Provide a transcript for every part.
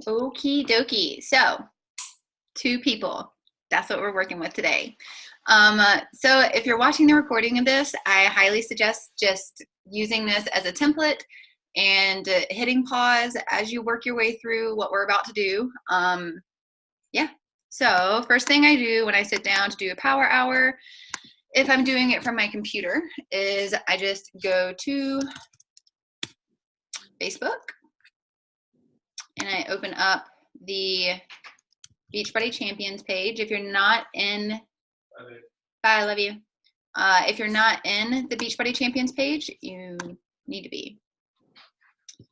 Okie dokie. So, two people. That's what we're working with today. So if you're watching the recording of this, I highly suggest just using this as a template and hitting pause as you work your way through what we're about to do. Yeah. So first thing I do when I sit down to do a power hour, if I'm doing it from my computer, is I just go to Facebook and I open up the Beachbody Champions page. If you're not in, bye, I love you. If you're not in the Beachbody Champions page, you need to be.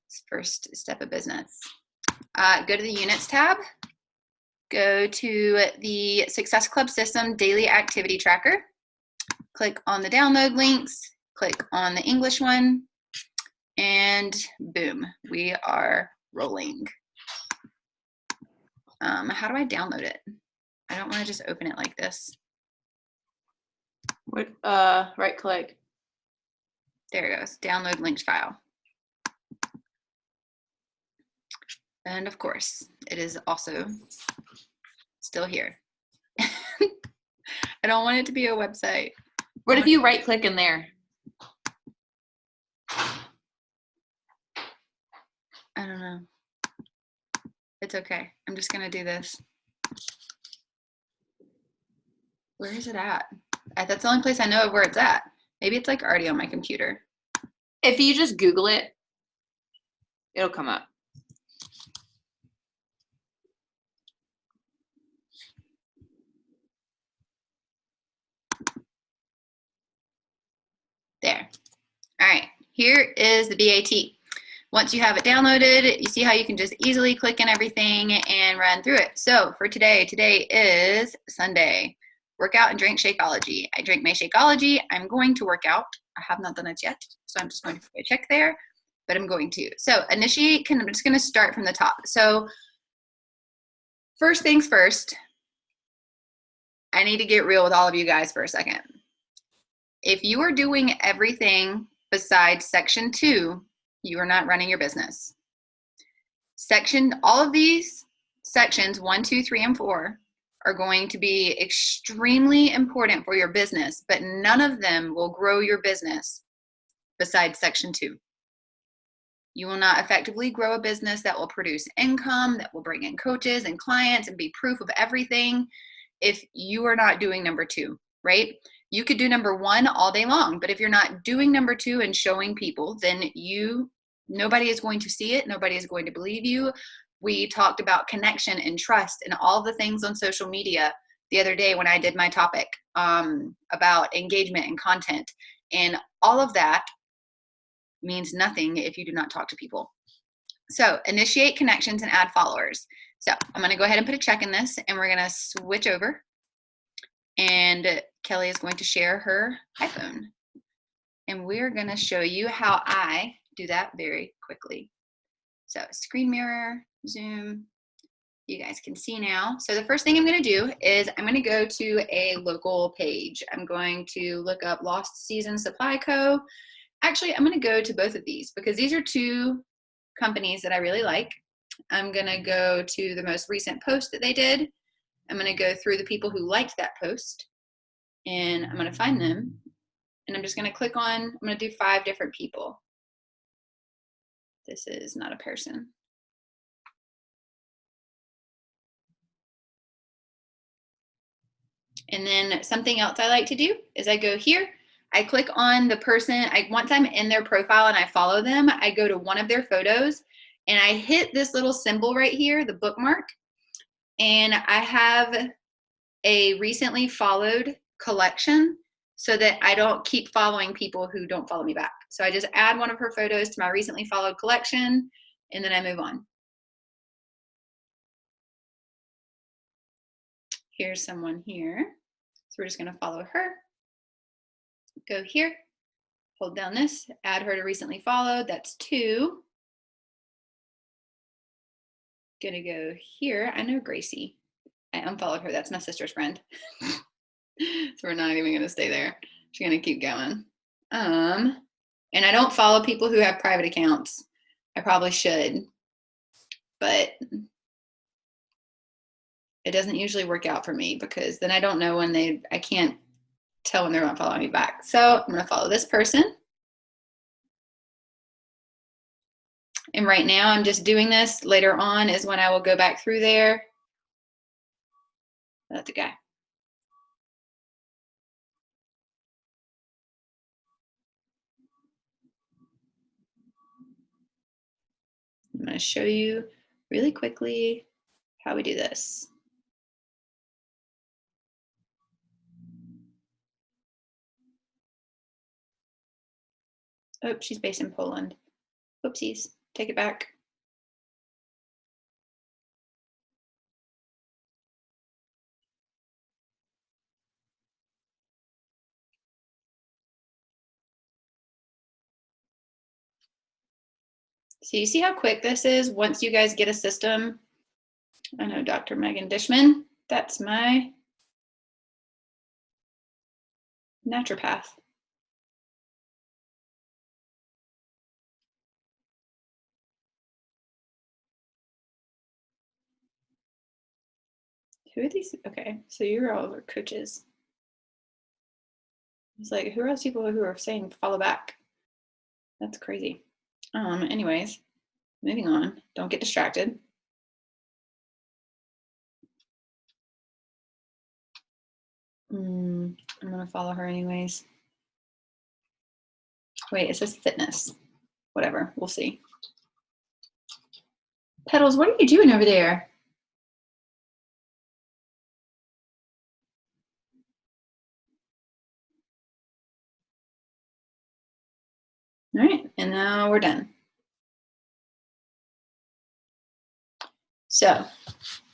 It's first step of business. Go to the Units tab. Go to the Success Club System Daily Activity Tracker. Click on the download links. Click on the English one. And boom, we are rolling. How do I download it? I don't want to just open it like this. What, right click. There it goes, download linked file. And of course, it is also still here. I don't want it to be a website. What if you right click in there? I don't know. It's okay. I'm just gonna do this. Where is it at? That's the only place I know of where it's at. Maybe it's like already on my computer. If you just Google it, it'll come up. There. All right, here is the BAT. Once you have it downloaded, you see how you can just easily click in everything and run through it. So for today is Sunday. Workout and drink Shakeology. I drink my Shakeology. I'm going to work out. I have not done it yet, so I'm just going to put a check there, but I'm going to. So initiate, I'm just gonna start from the top. So first things first, I need to get real with all of you guys for a second. If you are doing everything besides section 2, you are not running your business. All of these sections 1, 2, 3, and 4 are going to be extremely important for your business, but none of them will grow your business besides section 2. You will not effectively grow a business that will produce income, that will bring in coaches and clients and be proof of everything if you are not doing number 2, right? You could do number 1 all day long, but if you're not doing number 2 and showing people, then nobody is going to see it. Nobody is going to believe you. We talked about connection and trust and all the things on social media the other day when I did my topic about engagement and content. And all of that means nothing if you do not talk to people. So initiate connections and add followers. So I'm going to go ahead and put a check in this, and we're going to switch over. And Kelly is going to share her iPhone. And we're going to show you how I do that very quickly. So screen mirror, zoom, you guys can see now. So the first thing I'm going to do is I'm going to go to a local page. I'm going to look up Lost Season Supply Co. Actually, I'm going to go to both of these because these are two companies that I really like. I'm going to go to the most recent post that they did. I'm going to go through the people who liked that post, and I'm going to find them. And I'm just going to click on, I'm going to do 5 different people. This is not a person. And then something else I like to do is I go here, I click on the person, once I'm in their profile and I follow them, I go to one of their photos and I hit this little symbol right here, the bookmark, and I have a recently followed collection so that I don't keep following people who don't follow me back. So I just add one of her photos to my recently followed collection, and then I move on. Here's someone here. So we're just going to follow her. Go here, hold down this, add her to recently followed. That's 2. Gonna go here. I know Gracie. I unfollowed her. That's my sister's friend. So we're not even gonna stay there. She's gonna keep going. And I don't follow people who have private accounts. I probably should, but it doesn't usually work out for me because then I don't know when I can't tell when they're not following me back. So I'm going to follow this person. And right now I'm just doing this. Later on is when I will go back through there. That's a guy. I'm going to show you really quickly how we do this. Oh, she's based in Poland. Whoopsies. Take it back. So you see how quick this is once you guys get a system? I know Dr. Megan Dishman. That's my naturopath. Who are these? Okay, so you're all our coaches. It's like, who are those people who are saying follow back? That's crazy. Anyways, moving on. Don't get distracted. I'm gonna follow her anyways. Wait, it says fitness. Whatever, we'll see. Petals, what are you doing over there? All right, and now we're done. So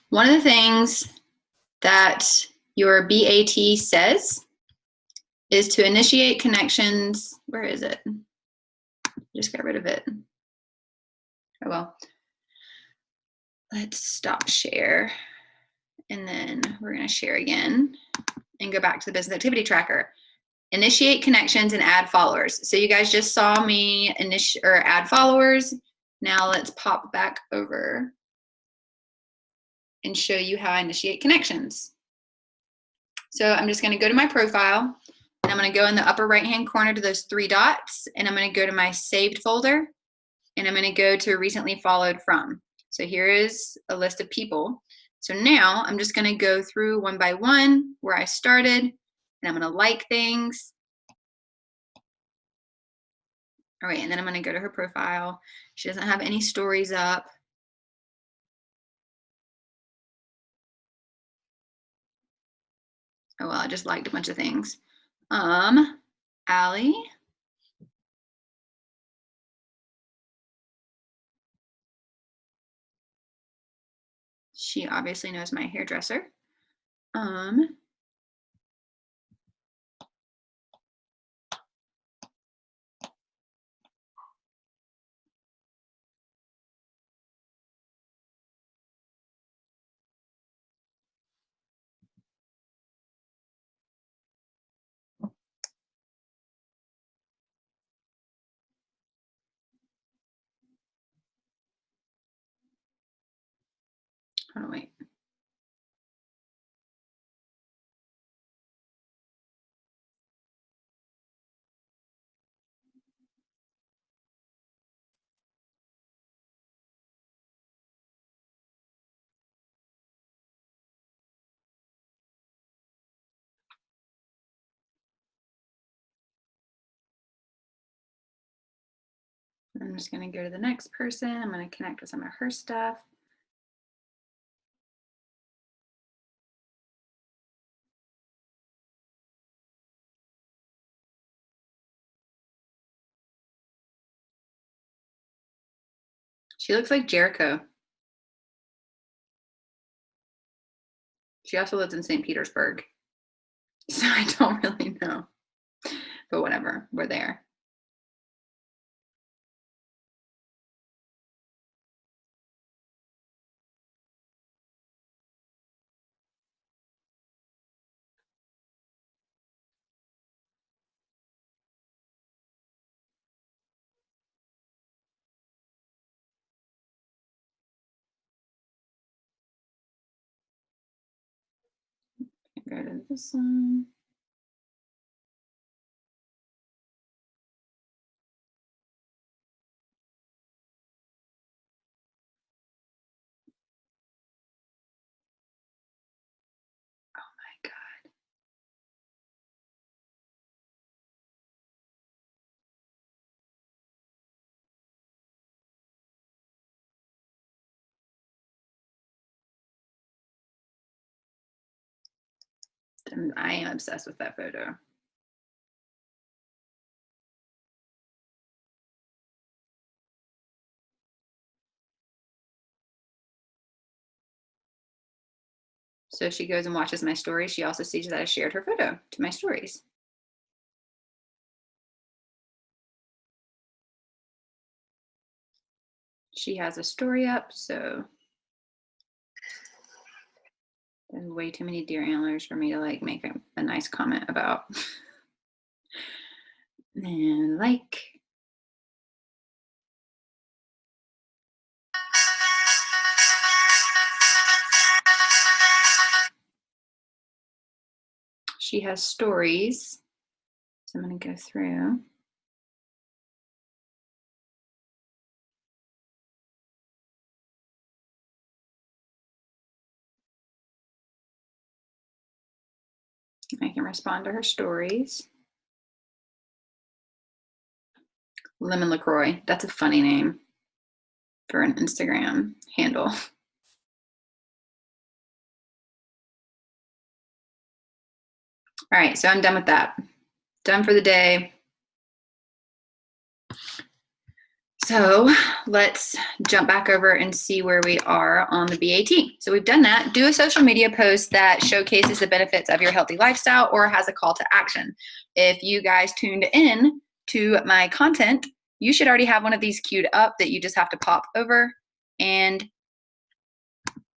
one of the things that your BAT says is to initiate connections. Where is it? Just got rid of it. Oh well. Let's stop share. And then we're going to share again and go back to the business activity tracker. Initiate connections and add followers. So you guys just saw me add followers. Now let's pop back over and show you how I initiate connections. So I'm just going to go to my profile and I'm going to go in the upper right hand corner to those 3 dots and I'm going to go to my saved folder and I'm going to go to recently followed from. So here is a list of people. So now I'm just going to go through one by one where I started and I'm going to like things. All right, and then I'm going to go to her profile. She doesn't have any stories up. Oh, well, I just liked a bunch of things. Allie. She obviously knows my hairdresser. Hold on, wait. I'm just going to go to the next person. I'm going to connect with some of her stuff. She looks like Jericho. She also lives in St. Petersburg. So I don't really know. But whatever, we're there. go to this one. Oh my God. I am obsessed with that photo. So if she goes and watches my stories, she also sees that I shared her photo to my stories. She has a story up, so there's way too many deer antlers for me to like make a nice comment about. And like. She has stories. So I'm going to go through. I can respond to her stories. Lemon LaCroix. That's a funny name for an Instagram handle. All right, so I'm done with that. Done for the day. So let's jump back over and see where we are on the BAT. So we've done that. Do a social media post that showcases the benefits of your healthy lifestyle or has a call to action. If you guys tuned in to my content, you should already have one of these queued up that you just have to pop over and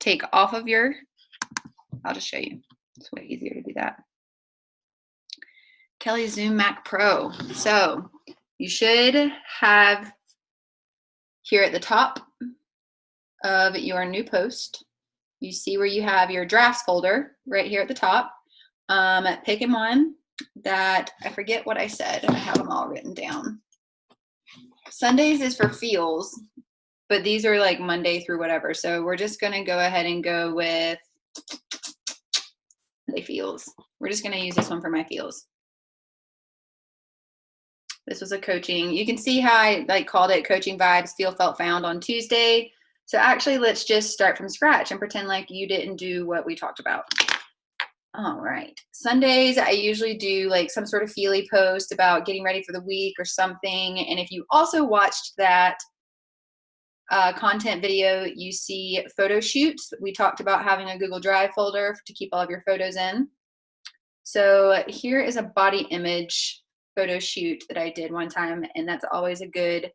take off of your, I'll just show you. It's way easier to do that. Kelley Zoom Mac Pro. So you should have here at the top of your new post, you see where you have your drafts folder right here at the top. Pick one that, I forget what I said. I have them all written down. Sundays is for feels, but these are like Monday through whatever. So we're just going to go ahead and go with Monday feels. We're just going to use this one for my feels. This was a coaching. You can see how I like called it coaching vibes, feel, felt, found on Tuesday. So actually, let's just start from scratch and pretend like you didn't do what we talked about. All right. Sundays, I usually do like some sort of feely post about getting ready for the week or something. And if you also watched that content video, you see photo shoots. We talked about having a Google Drive folder to keep all of your photos in. So here is a body image photo shoot that I did one time, and that's always a good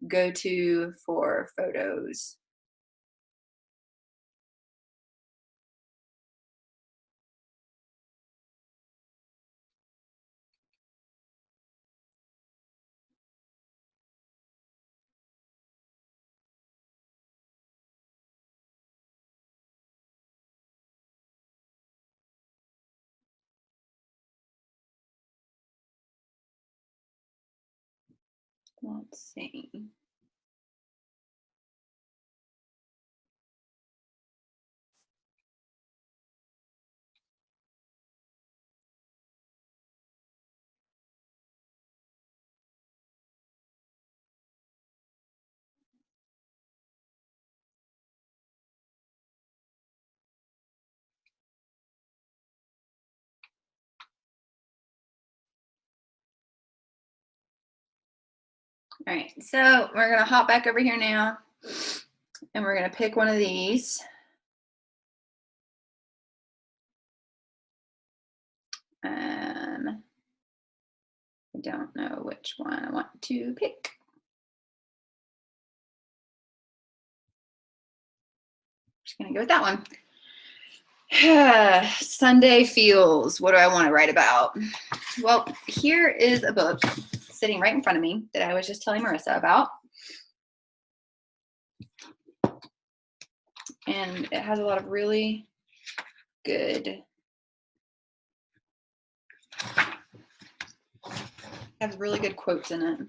go-to for photos. Let's see. All right, so we're gonna hop back over here now, and we're gonna pick one of these. I don't know which one I want to pick. Just gonna go with that one. Sunday feels. What do I want to write about? Well, here is a book sitting right in front of me that I was just telling Marissa about. And it has a lot of really good Has really good quotes in it.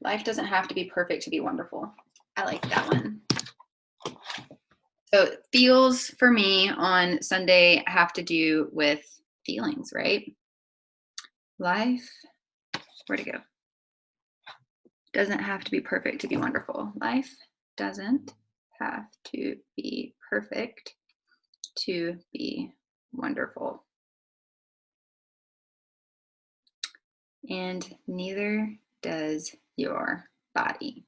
Life doesn't have to be perfect to be wonderful. I like that one. So feels for me on Sunday have to do with feelings, right? Life, where'd it go? Doesn't have to be perfect to be wonderful. Life doesn't have to be perfect to be wonderful. And neither does your body.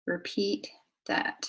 Repeat that.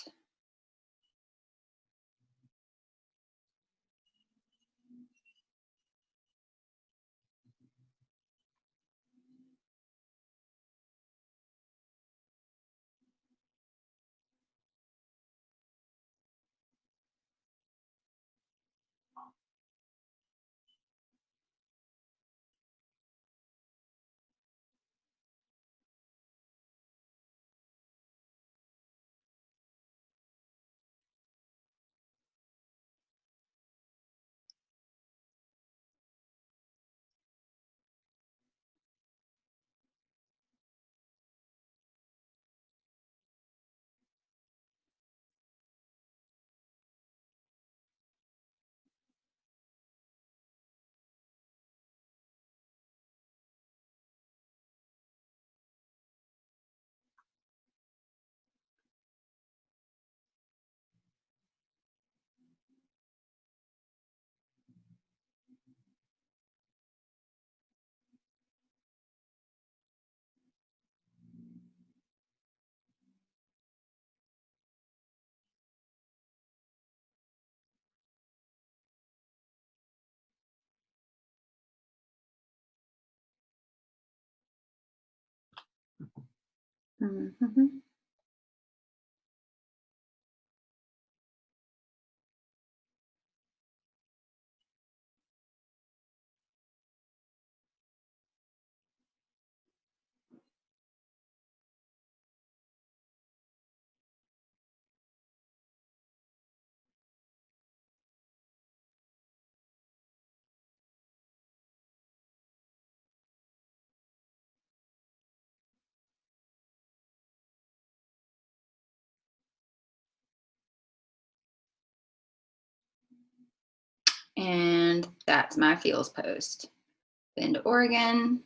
Mm-hmm. And that's my feels post. Bend, Oregon.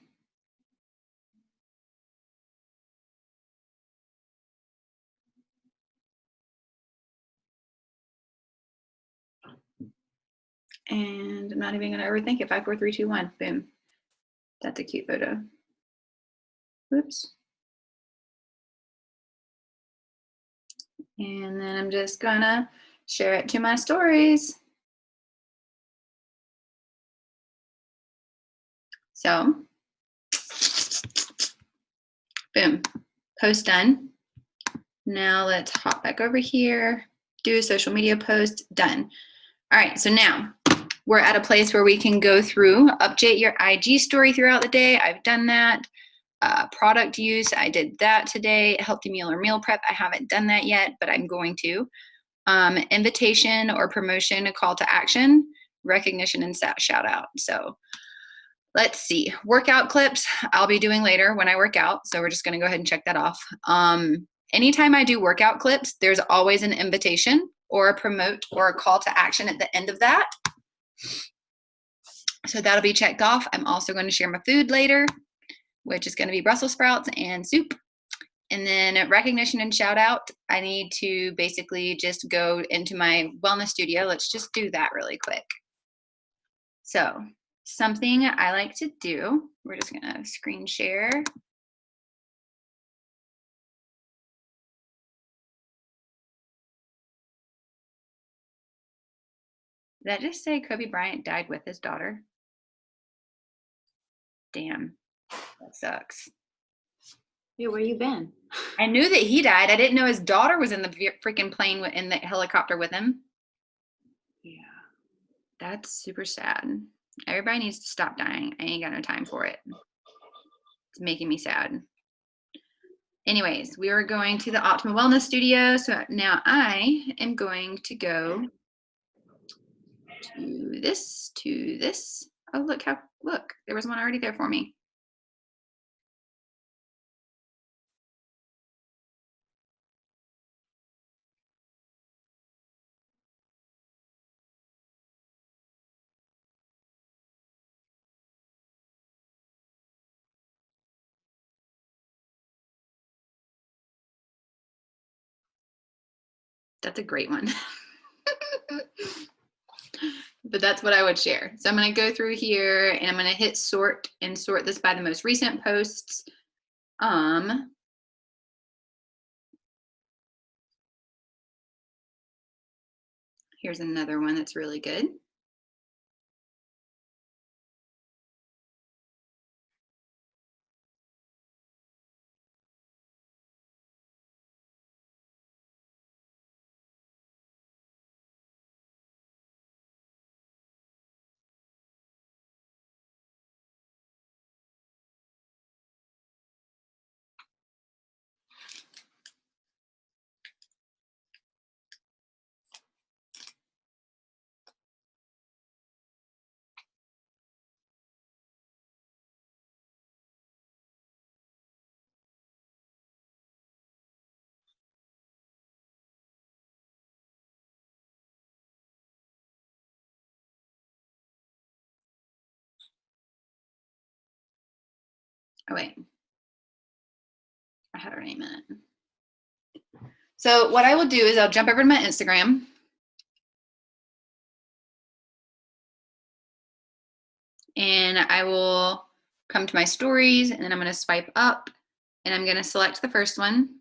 And I'm not even going to overthink it. 5, 4, 3, 2, 1. Boom. That's a cute photo. Oops. And then I'm just going to share it to my stories. So, boom. Post done. Now let's hop back over here. Do a social media post. Done. All right. So now we're at a place where we can go through, update your IG story throughout the day. I've done that. Product use, I did that today. Healthy meal or meal prep, I haven't done that yet, but I'm going to. Invitation or promotion, a call to action, recognition, and shout out. So let's see. Workout clips, I'll be doing later when I work out. So we're just going to go ahead and check that off. Anytime I do workout clips, there's always an invitation or a promote or a call to action at the end of that. So that'll be checked off. I'm also going to share my food later, which is going to be Brussels sprouts and soup. And then recognition and shout out, I need to basically just go into my wellness studio. Let's just do that really quick. So something I like to do, we're just going to screen share. Did that just say Kobe Bryant died with his daughter? Damn, that sucks. Yeah, where you been? I knew that he died. I didn't know his daughter was in the freaking plane in the helicopter with him. Yeah. That's super sad. Everybody needs to stop dying. I ain't got no time for it. It's making me sad. Anyways, we are going to the Optimal Wellness Studio. So now I am going to go to this, to this. Oh, look, there was one already there for me. That's a great one. But that's what I would share. So I'm going to go through here and I'm going to hit sort and sort this by the most recent posts. Here's another one that's really good. Oh, wait. I had her name in it. So what I will do is I'll jump over to my Instagram. And I will come to my stories and then I'm going to swipe up and I'm going to select the first one.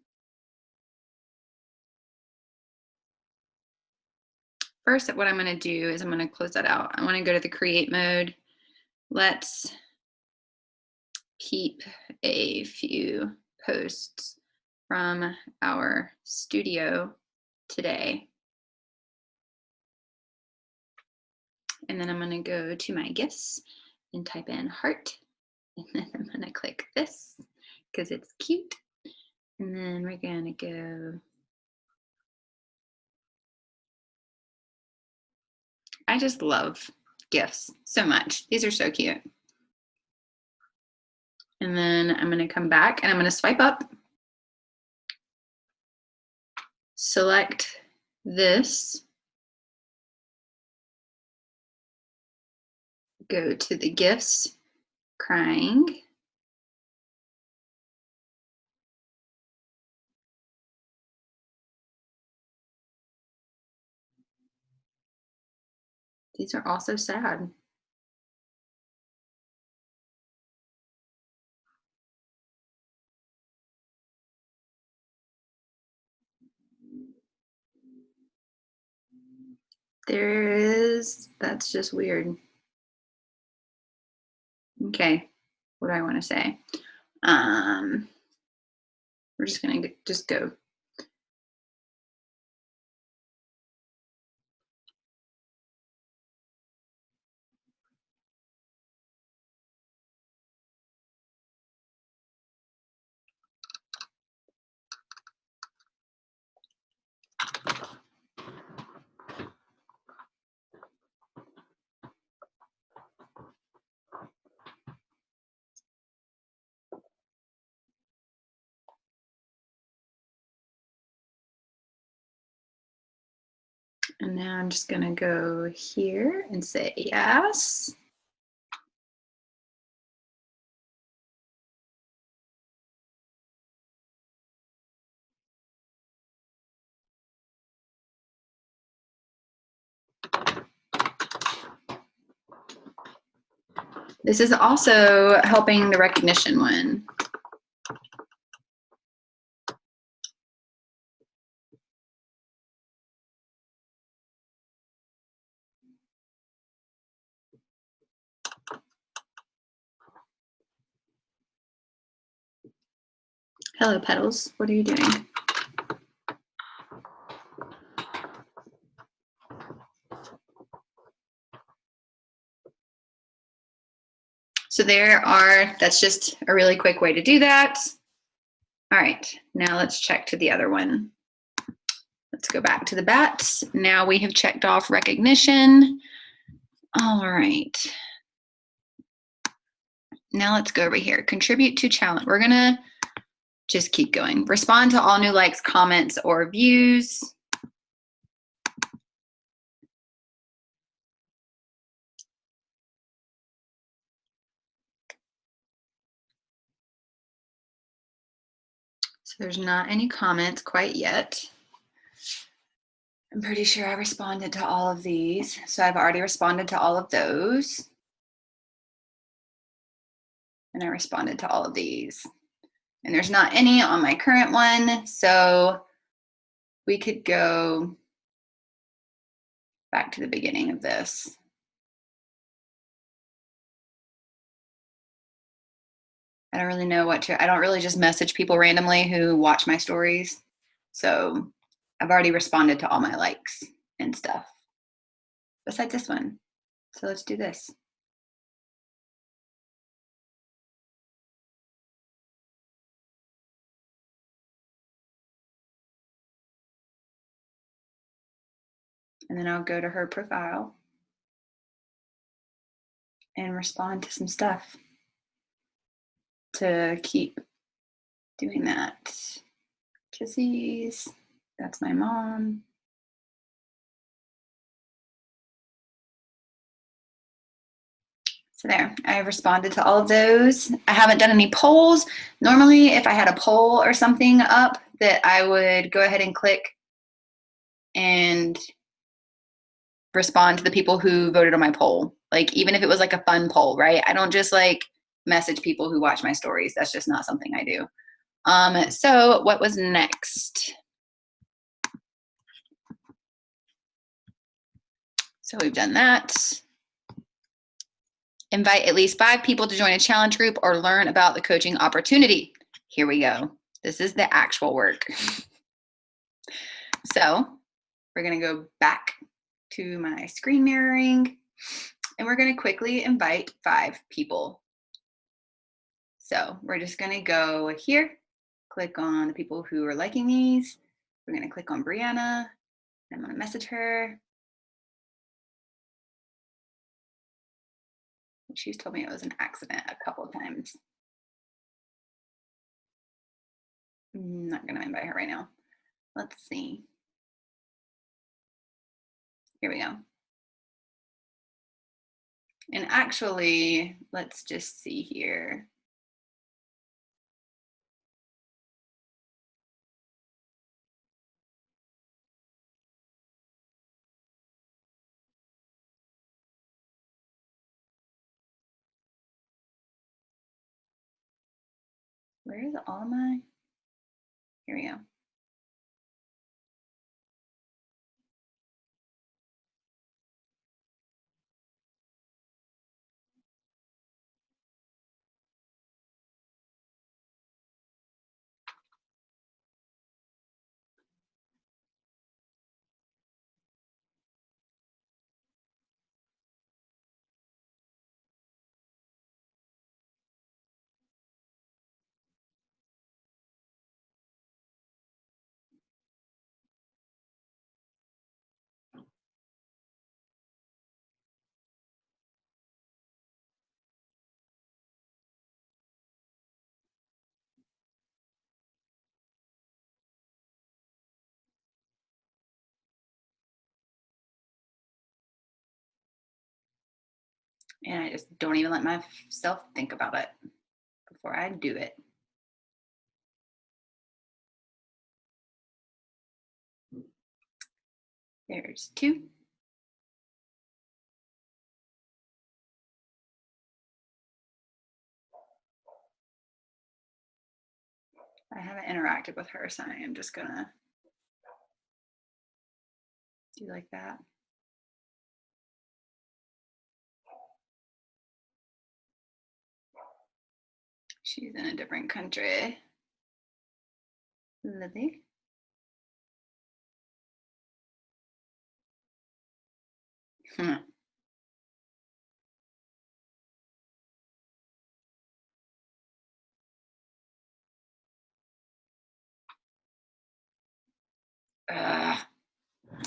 First, what I'm going to do is I'm going to close that out. I want to go to the create mode. Let's keep a few posts from our studio today. And then I'm going to go to my gifts and type in heart. And then I'm going to click this because it's cute. And then we're going to go. I just love gifts so much. These are so cute. And then I'm going to come back and I'm going to swipe up. Select this. Go to the gifts, crying. These are also sad. That's just weird. Okay, what do I want to say? We're just going to just go. And now I'm just going to go here and say yes. This is also helping the recognition one. Hello, Petals. What are you doing? So that's just a really quick way to do that. All right, now let's check to the other one. Let's go back to the bats. Now we have checked off recognition. All right. Now let's go over here. Contribute to challenge. We're going to just keep going. Respond to all new likes, comments, or views. So there's not any comments quite yet. I'm pretty sure I responded to all of these. So I've already responded to all of those. And I responded to all of these. And there's not any on my current one. So we could go back to the beginning of this. I don't really know what to, I don't really just message people randomly who watch my stories. So I've already responded to all my likes and stuff, besides this one. So let's do this. And then I'll go to her profile and respond to some stuff to keep doing that. Kissies, that's my mom. So there, I responded to all of those. I haven't done any polls. Normally, if I had a poll or something up, that I would go ahead and click and respond to the people who voted on my poll. Like, even if it was like a fun poll, right? I don't just like message people who watch my stories. That's just not something I do. So what was next? So we've done that. Invite at least 5 people to join a challenge group or learn about the coaching opportunity. Here we go. This is the actual work. So we're going to go back to my screen mirroring and we're going to quickly invite 5 people. So we're just going to go here, click on the people who are liking these. We're going to click on Brianna. I'm going to message her. She's told me it was an accident a couple of times. I'm not going to invite her right now. Let's see. Here we go. And actually, let's just see here. Where is all my? Here we go. And I just don't even let myself think about it before I do it. There's 2. I haven't interacted with her, so I am just gonna do like that. She's in a different country. Lily.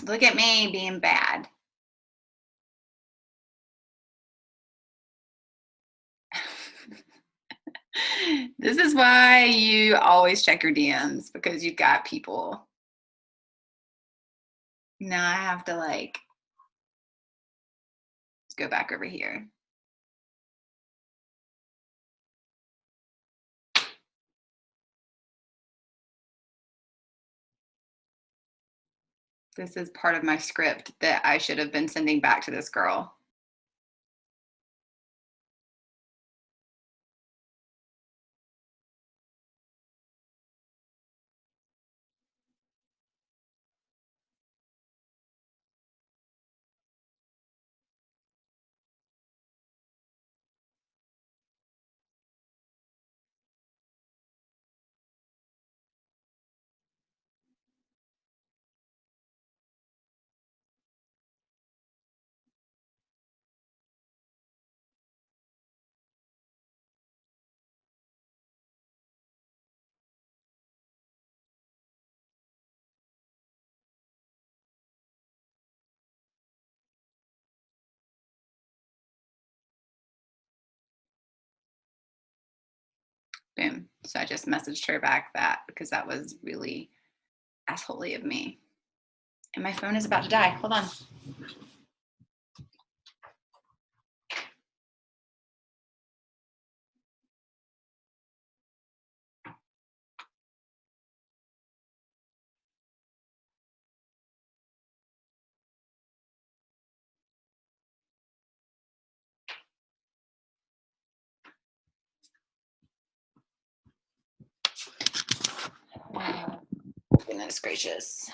Look at me being bad. This is why you always check your DMs, because you've got people. Now I have to like go back over here. This is part of my script that I should have been sending back to this girl. Boom. So I just messaged her back that, because that was really assholey of me. And my phone is about to die. Hold on. Goodness gracious.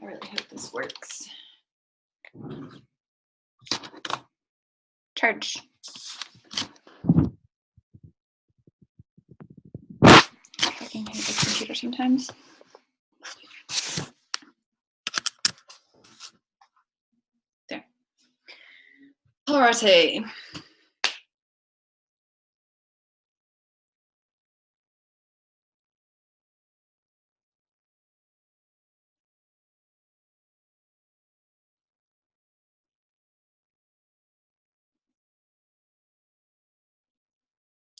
I really hope this works. Charge. I fucking hate this computer sometimes. There. Alrighty.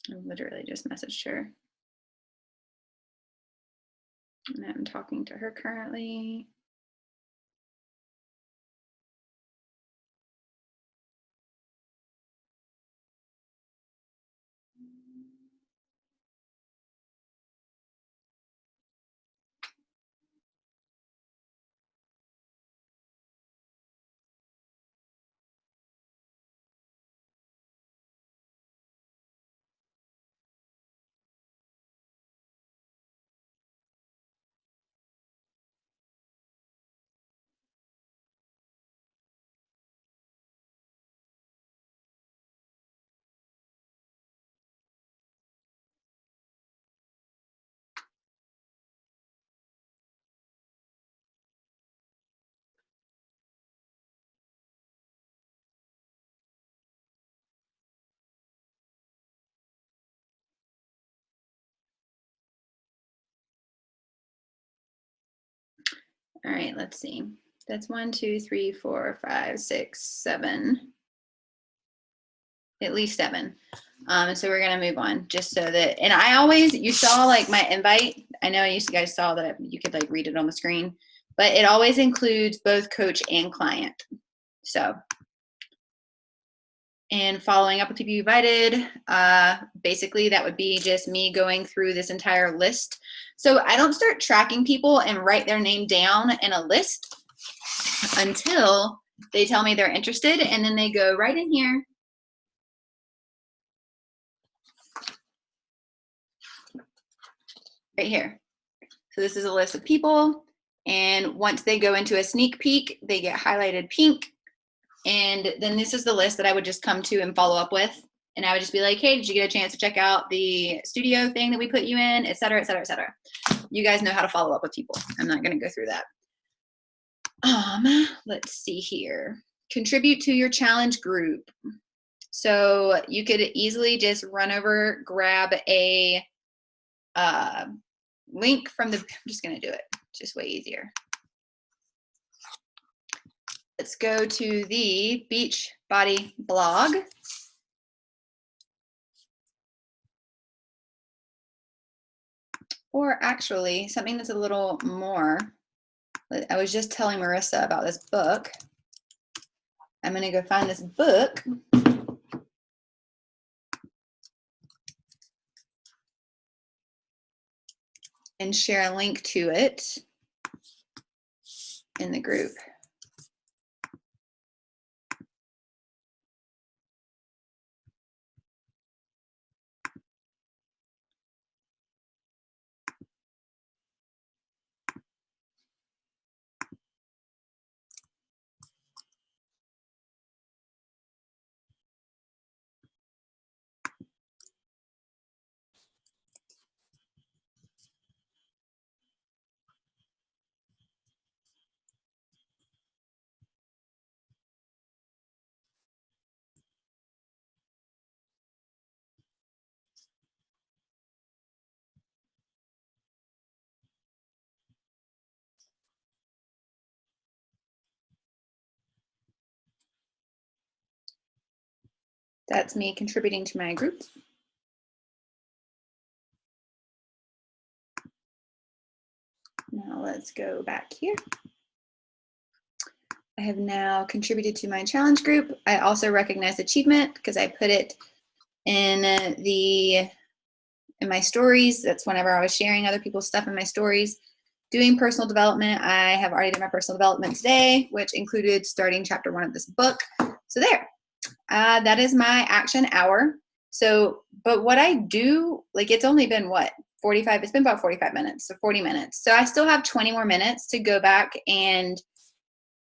I literally just messaged her. And I'm talking to her currently. All right, let's see. That's 1, 2, 3, 4, 5, 6, 7. At least 7. So we're gonna move on, just so that, and I always, you saw like my invite. I know you guys saw that you could like read it on the screen, but it always includes both coach and client. So, and following up with people you invited, basically that would be just me going through this entire list. So I don't start tracking people and write their name down in a list until they tell me they're interested, and then they go right in here. Right here. So this is a list of people, and once they go into a sneak peek, they get highlighted pink. And then this is the list that I would just come to and follow up with. And I would just be like, hey, did you get a chance to check out the studio thing that we put you in, et cetera, et cetera, et cetera. You guys know how to follow up with people. I'm not going to go through that. Let's see here. Contribute to your challenge group. So you could easily just run over, grab a link from the, I'm just going to do it. Just way easier. Let's go to the Beachbody blog. Or actually, something that's a little more, I was just telling Marissa about this book. I'm going to go find this book. And share a link to it in the group. That's me contributing to my group. Now let's go back here. I have now contributed to my challenge group. I also recognize achievement because I put it in my stories. That's whenever I was sharing other people's stuff in my stories. Doing personal development, I have already done my personal development today, which included starting chapter 1 of this book. So there, that is my action hour. So, but what I do, like it's only been what, 45, it's been about 45 minutes, so 40 minutes. So I still have 20 more minutes to go back and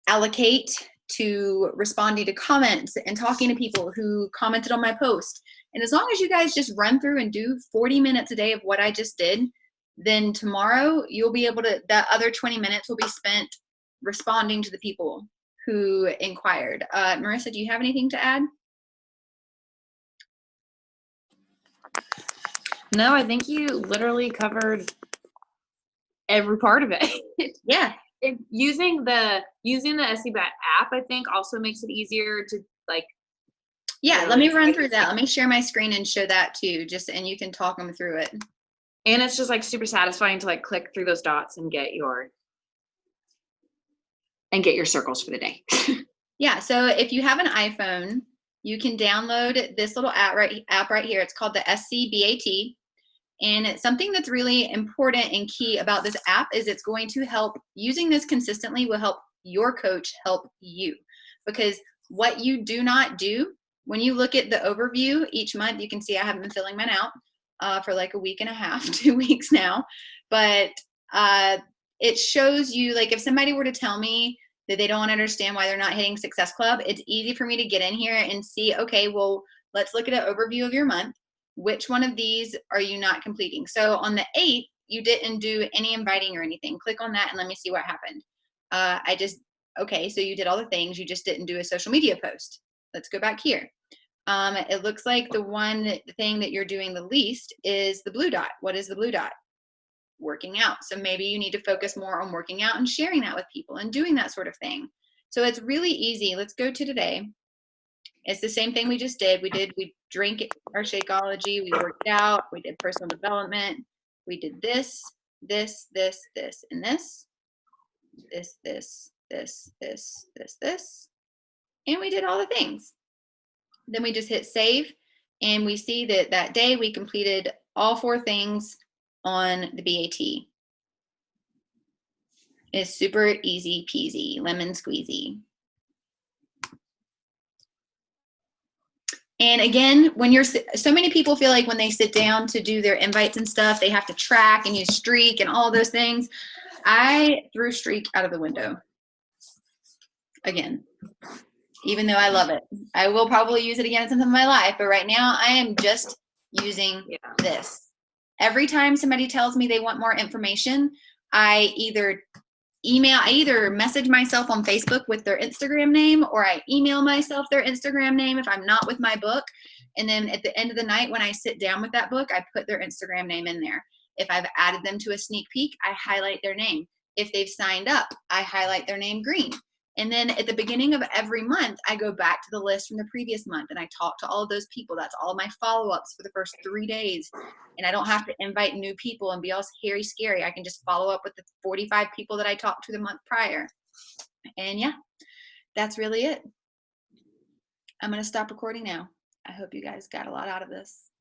allocate to responding to comments and talking to people who commented on my post. And as long as you guys just run through and do 40 minutes a day of what I just did, then tomorrow you'll be able to, that other 20 minutes will be spent responding to the people who inquired. Marissa, do you have anything to add? No, I think you literally covered every part of it. Yeah. Using the SCBAT app, I think, also makes it easier to like. Yeah, let me run through that. Let me share my screen and show that too, just and you can talk them through it. And it's just like super satisfying to like click through those dots and get your circles for the day. Yeah, so if you have an iPhone, you can download this little app right here. It's called the SCBAT. And it's something that's really important and key about this app is it's going to help, using this consistently will help your coach help you. Because what you do not do, when you look at the overview each month, you can see I haven't been filling mine out for like a week and a half, 2 weeks now. But it shows you, like if somebody were to tell me that they don't understand why they're not hitting Success Club, it's easy for me to get in here and see, okay, well, let's look at an overview of your month. Which one of these are you not completing? So on the 8th, you didn't do any inviting or anything. Click on that and let me see what happened. Okay, so you did all the things. You just didn't do a social media post. Let's go back here. It looks like the thing that you're doing the least is the blue dot. What is the blue dot? Working out. So maybe you need to focus more on working out and sharing that with people and doing that sort of thing. So it's really easy. Let's go to today. It's the same thing we just did. We drank our Shakeology, we worked out, we did personal development, we did this, and this, and we did all the things. Then we just hit save, and we see that that day we completed all 4 things on the BAT. It's super easy peasy, lemon squeezy. And again, when you're, so many people feel like when they sit down to do their invites and stuff, they have to track and use Streak and all those things. I threw Streak out of the window. Again, even though I love it. I will probably use it again at some time in my life, but right now I am just using this. Every time somebody tells me they want more information, I either message myself on Facebook with their Instagram name, or I email myself their Instagram name if I'm not with my book. And then at the end of the night, when I sit down with that book, I put their Instagram name in there. If I've added them to a sneak peek, I highlight their name. If they've signed up, I highlight their name green. And then at the beginning of every month, I go back to the list from the previous month and I talk to all of those people. That's all my follow-ups for the first 3 days. And I don't have to invite new people and be all scary. I can just follow up with the 45 people that I talked to the month prior. And yeah, that's really it. I'm going to stop recording now. I hope you guys got a lot out of this.